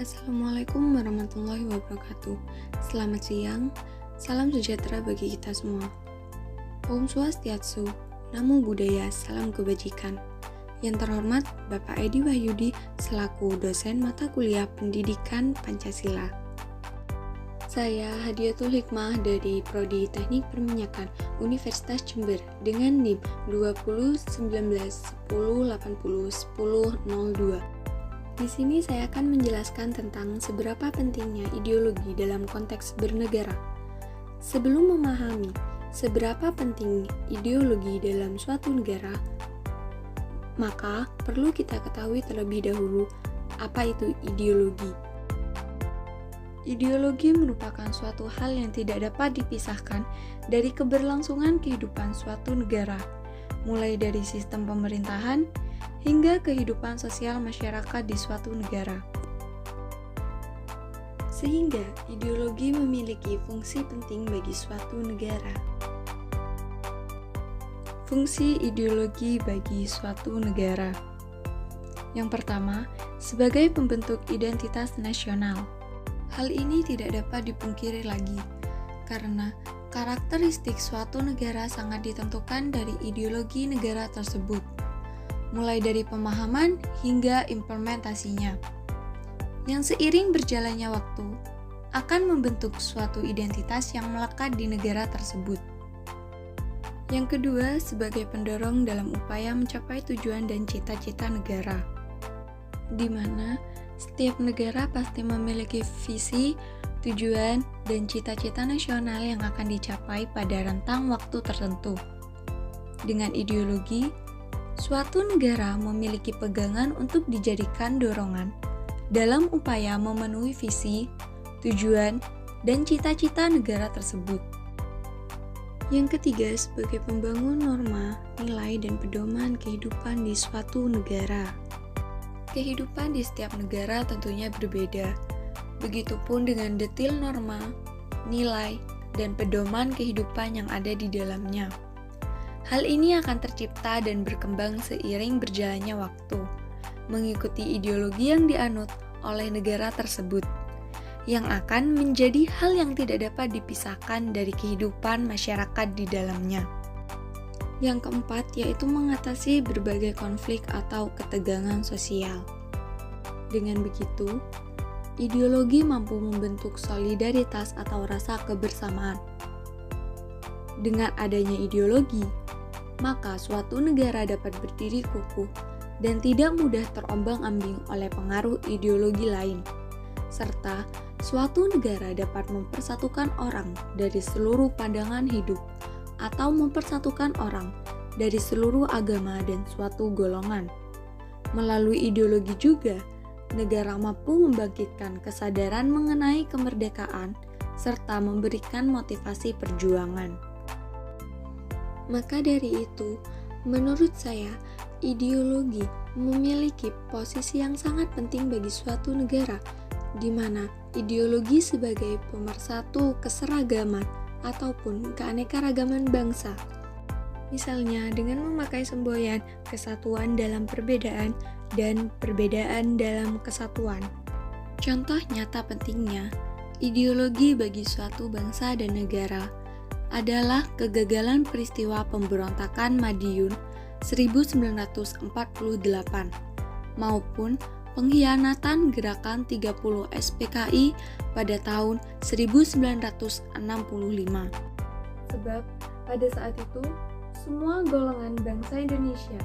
Assalamualaikum warahmatullahi wabarakatuh. Selamat siang, salam sejahtera bagi kita semua. Om Swastiastu, Namo Buddhaya, salam kebajikan. Yang terhormat Bapak Edi Wahyudi selaku dosen mata kuliah Pendidikan Pancasila. Saya Hadiatul Hikmah dari Prodi Teknik Perminyakan Universitas Jember dengan NIM 201910801002. Di sini saya akan menjelaskan tentang seberapa pentingnya ideologi dalam konteks bernegara. Sebelum memahami seberapa penting ideologi dalam suatu negara, maka perlu kita ketahui terlebih dahulu apa itu ideologi. Ideologi merupakan suatu hal yang tidak dapat dipisahkan dari keberlangsungan kehidupan suatu negara, mulai dari sistem pemerintahan hingga kehidupan sosial masyarakat di suatu negara. Sehingga ideologi memiliki fungsi penting bagi suatu negara. Fungsi ideologi bagi suatu negara. Yang pertama, sebagai pembentuk identitas nasional. Hal ini tidak dapat dipungkiri lagi, karena karakteristik suatu negara sangat ditentukan dari ideologi negara tersebut, mulai dari pemahaman hingga implementasinya, yang seiring berjalannya waktu akan membentuk suatu identitas yang melekat di negara tersebut. Yang kedua, sebagai pendorong dalam upaya mencapai tujuan dan cita-cita negara, di mana setiap negara pasti memiliki visi, tujuan, dan cita-cita nasional yang akan dicapai pada rentang waktu tertentu. Dengan ideologi, suatu negara memiliki pegangan untuk dijadikan dorongan dalam upaya memenuhi visi, tujuan, dan cita-cita negara tersebut. Yang ketiga, sebagai pembangun norma, nilai, dan pedoman kehidupan di suatu negara. Kehidupan di setiap negara tentunya berbeda. Begitupun dengan detil norma, nilai, dan pedoman kehidupan yang ada di dalamnya. Hal ini akan tercipta dan berkembang seiring berjalannya waktu, mengikuti ideologi yang dianut oleh negara tersebut, yang akan menjadi hal yang tidak dapat dipisahkan dari kehidupan masyarakat di dalamnya. Yang keempat, yaitu mengatasi berbagai konflik atau ketegangan sosial. Dengan begitu, ideologi mampu membentuk solidaritas atau rasa kebersamaan. Dengan adanya ideologi, maka suatu negara dapat berdiri kukuh dan tidak mudah terombang-ambing oleh pengaruh ideologi lain, serta suatu negara dapat mempersatukan orang dari seluruh pandangan hidup atau mempersatukan orang dari seluruh agama dan suatu golongan. Melalui ideologi juga, negara mampu membangkitkan kesadaran mengenai kemerdekaan serta memberikan motivasi perjuangan. Maka dari itu, menurut saya, ideologi memiliki posisi yang sangat penting bagi suatu negara, di mana ideologi sebagai pemersatu keseragaman ataupun keanekaragaman bangsa. Misalnya dengan memakai semboyan kesatuan dalam perbedaan dan perbedaan dalam kesatuan. Contoh nyata pentingnya, ideologi bagi suatu bangsa dan negara adalah kegagalan peristiwa pemberontakan Madiun 1948 maupun pengkhianatan gerakan 30 SPKI pada tahun 1965. Sebab pada saat itu semua golongan bangsa Indonesia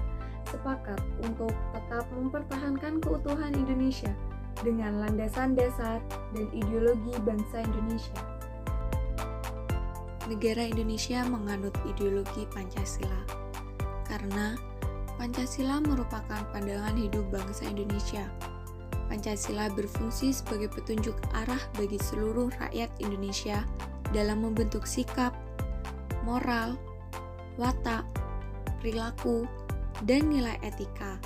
sepakat untuk tetap mempertahankan keutuhan Indonesia dengan landasan dasar dan ideologi bangsa Indonesia. Negara Indonesia menganut ideologi Pancasila karena Pancasila merupakan pandangan hidup bangsa Indonesia. Pancasila berfungsi sebagai petunjuk arah bagi seluruh rakyat Indonesia dalam membentuk sikap, moral, watak, perilaku, dan nilai etika.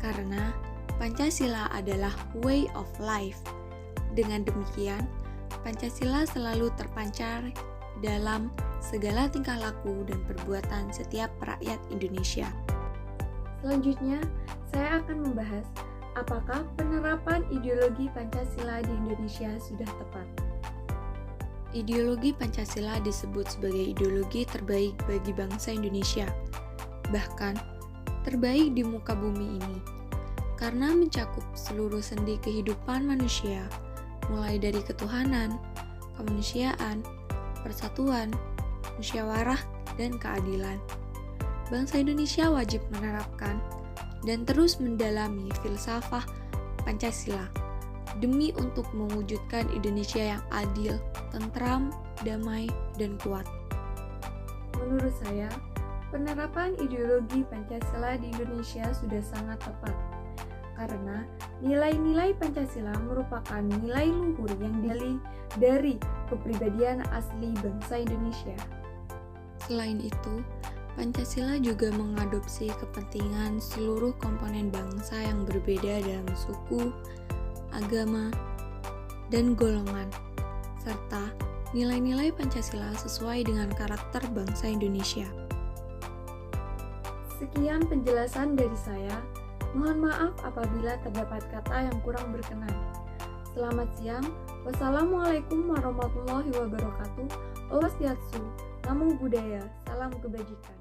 Karena Pancasila adalah way of life. Dengan demikian, Pancasila selalu terpancar dalam segala tingkah laku dan perbuatan setiap rakyat Indonesia. Selanjutnya, saya akan membahas apakah penerapan ideologi Pancasila di Indonesia sudah tepat? Ideologi Pancasila disebut sebagai ideologi terbaik bagi bangsa Indonesia, bahkan terbaik di muka bumi ini, karena mencakup seluruh sendi kehidupan manusia, mulai dari ketuhanan, kemanusiaan, persatuan, musyawarah, dan keadilan. Bangsa Indonesia wajib menerapkan dan terus mendalami filsafah Pancasila demi untuk mewujudkan Indonesia yang adil, tentram, damai, dan kuat. Menurut saya, penerapan ideologi Pancasila di Indonesia sudah sangat tepat, karena nilai-nilai Pancasila merupakan nilai luhur yang digali dari kepribadian asli bangsa Indonesia. Selain itu, Pancasila juga mengadopsi kepentingan seluruh komponen bangsa yang berbeda dalam suku, agama, dan golongan, serta nilai-nilai Pancasila sesuai dengan karakter bangsa Indonesia. Sekian penjelasan dari saya. Mohon maaf apabila terdapat kata yang kurang berkenan. Selamat siang. Wassalamualaikum warahmatullahi wabarakatuh. Swastiastu, Namo Buddhaya, salam kebajikan.